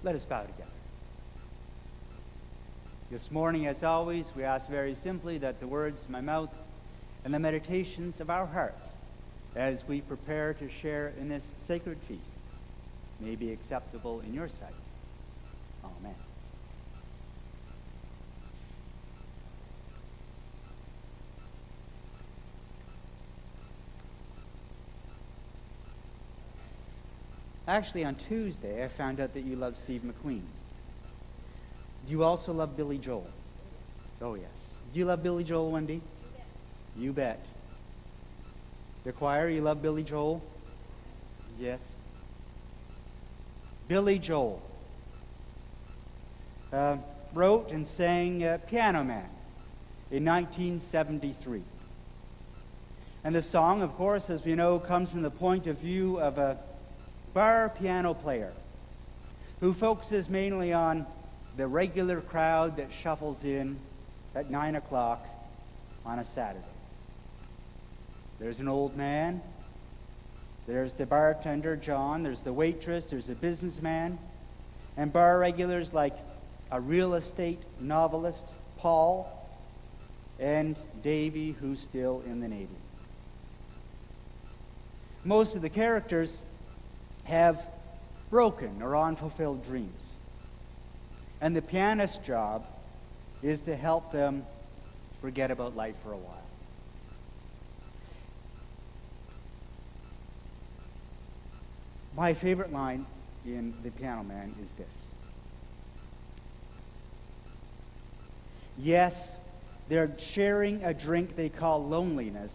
Let us bow together. This morning, as always, we ask very simply that the words of my mouth and the meditations of our hearts, as we prepare to share in this sacred feast, may be acceptable in your sight. Amen. Actually, on Tuesday, I found out that you love Steve McQueen. Do you also love Billy Joel? Oh, yes. Do you love Billy Joel, Wendy? You bet. The choir, you love Billy Joel? Yes. Billy Joel wrote and sang Piano Man in 1973. And the song, of course, as we know, comes from the point of view of a bar piano player who focuses mainly on the regular crowd that shuffles in at 9 o'clock on a Saturday. There's an old man, there's the bartender, John, there's the waitress, there's a businessman, and bar regulars like a real estate novelist, Paul, and Davy, who's still in the Navy. Most of the characters have broken or unfulfilled dreams. And the pianist's job is to help them forget about life for a while. My favorite line in The Piano Man is this. Yes, they're sharing a drink they call loneliness,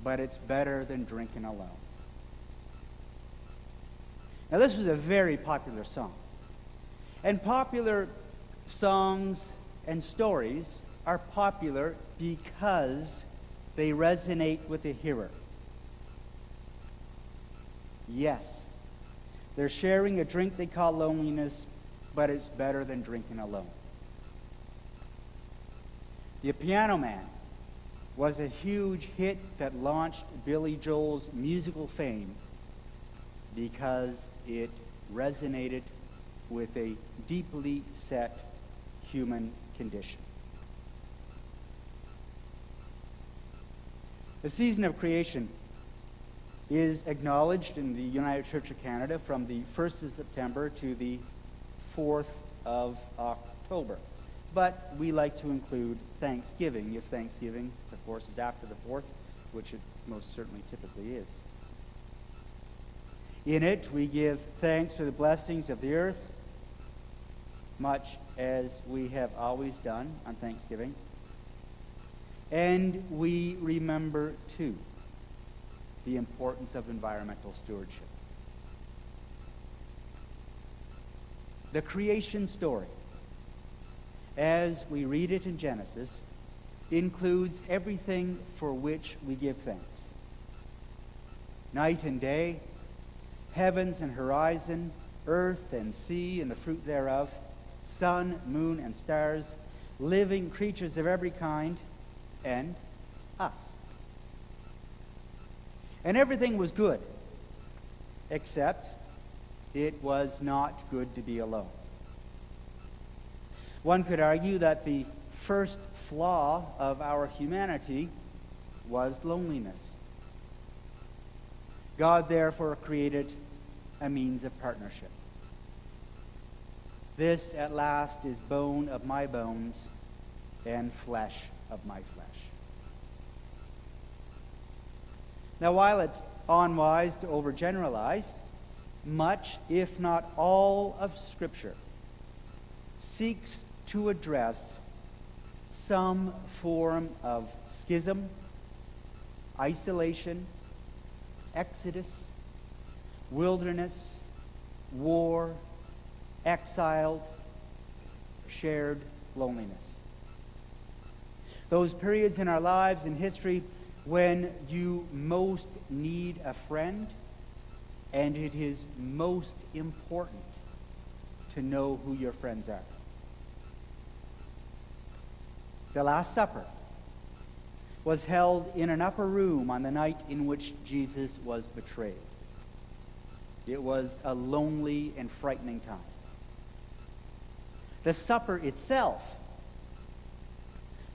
but it's better than drinking alone. Now, this was a very popular song. And popular songs and stories are popular because they resonate with the hearer. Yes, they're sharing a drink they call loneliness, but it's better than drinking alone. The Piano Man was a huge hit that launched Billy Joel's musical fame because it resonated with a deeply set human condition. The season of creation is acknowledged in the United Church of Canada from the 1st of September to the 4th of October. But we like to include Thanksgiving, if Thanksgiving, of course, is after the 4th, which it most certainly typically is. In it, we give thanks for the blessings of the earth, much as we have always done on Thanksgiving. And we remember, too, the importance of environmental stewardship. The creation story, as we read it in Genesis, includes everything for which we give thanks. Night and day, heavens and horizon, earth and sea and the fruit thereof, sun, moon, and stars, living creatures of every kind, and us. And everything was good, except it was not good to be alone. One could argue that the first flaw of our humanity was loneliness. God therefore created a means of partnership. This at last is bone of my bones and flesh of my flesh. Now, while it's unwise to overgeneralize, much, if not all, of Scripture seeks to address some form of schism, isolation, exodus, wilderness, war, exiled, shared loneliness. Those periods in our lives in history when you most need a friend, and it is most important to know who your friends are. The Last Supper was held in an upper room on the night in which Jesus was betrayed. It was a lonely and frightening time. The supper itself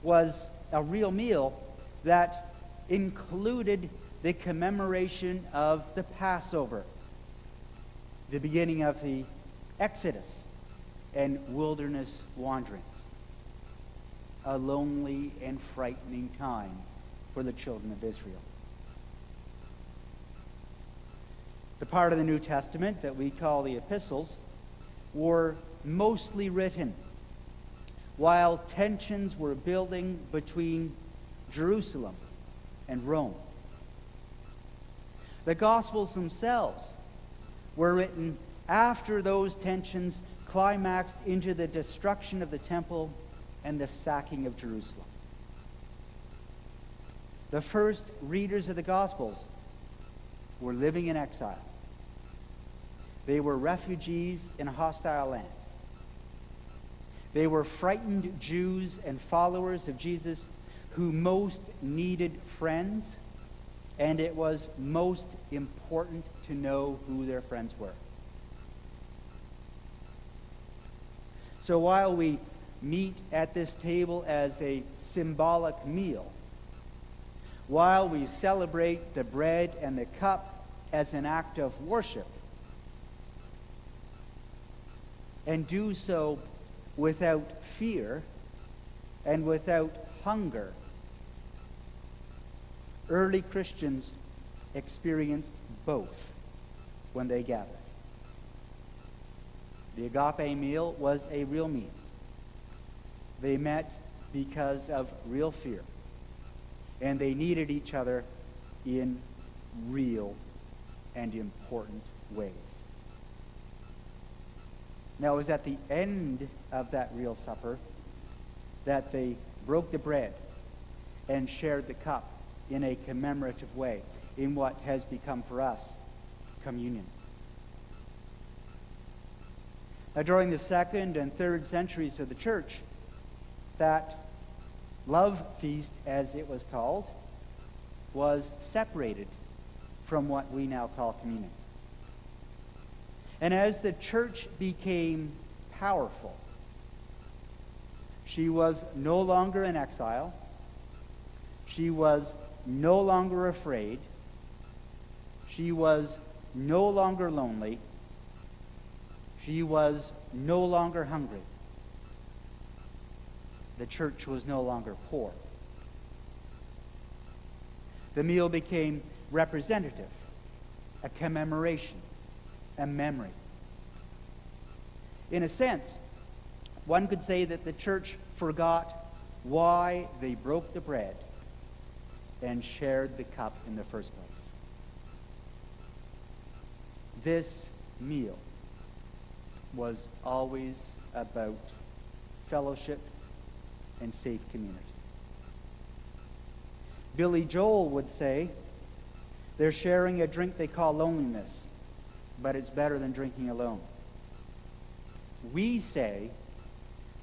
was a real meal that included the commemoration of the Passover, the beginning of the Exodus and wilderness wanderings. A lonely and frightening time for the children of Israel. The part of the New Testament that we call the epistles were mostly written while tensions were building between Jerusalem and Rome. The Gospels themselves were written after those tensions climaxed into the destruction of the temple and the sacking of Jerusalem. The first readers of the Gospels were living in exile. They were refugees in a hostile land. They were frightened Jews and followers of Jesus who most needed friends, and it was most important to know who their friends were. So while we meet at this table as a symbolic meal, while we celebrate the bread and the cup as an act of worship, and do so without fear and without hunger, early Christians experienced both when they gathered. The agape meal was a real meal. They met because of real fear, and they needed each other in real and important ways. Now, it was at the end of that real supper that they broke the bread and shared the cup in a commemorative way, in what has become for us communion. Now, during the 2nd and 3rd centuries of the church, that love feast, as it was called, was separated from what we now call communion. And as the church became powerful, she was no longer in exile. She was no longer afraid. She was no longer lonely. She was no longer hungry. The church was no longer poor. The meal became representative, a commemoration, a memory. In a sense, one could say that the church forgot why they broke the bread and shared the cup in the first place. This meal was always about fellowship and safe community. Billy Joel would say, they're sharing a drink they call loneliness, but it's better than drinking alone. We say,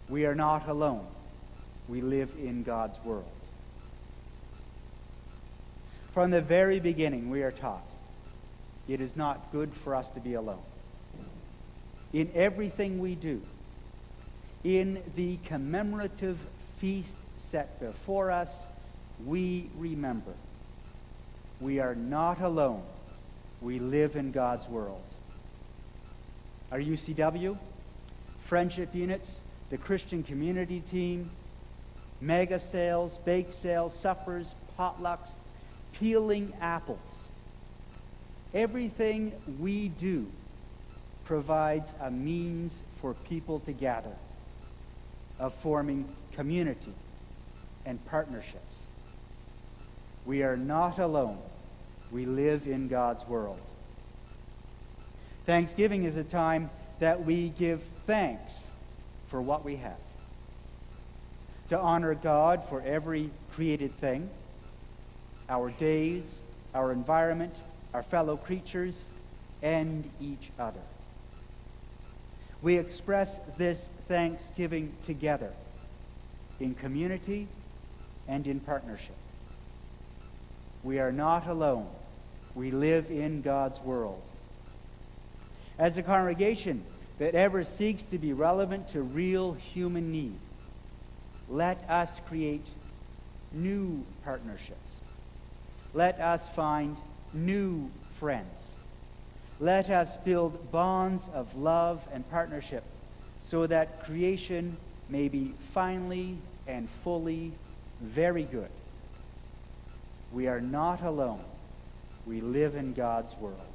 we are not alone. We live in God's world. From the very beginning, we are taught it is not good for us to be alone. In everything we do, in the commemorative feast set before us, we remember we are not alone. We live in God's world. Our UCW, friendship units, the Christian community team, mega sales, bake sales, suppers, potlucks, peeling apples. Everything we do provides a means for people to gather, of forming community and partnerships. We are not alone. We live in God's world. Thanksgiving is a time that we give thanks for what we have. To honor God for every created thing, our days, our environment, our fellow creatures, and each other. We express this thanksgiving together in community and in partnership. We are not alone. We live in God's world. As a congregation, that ever seeks to be relevant to real human need. Let us create new partnerships. Let us find new friends. Let us build bonds of love and partnership so that creation may be finally and fully very good. We are not alone. We live in God's world.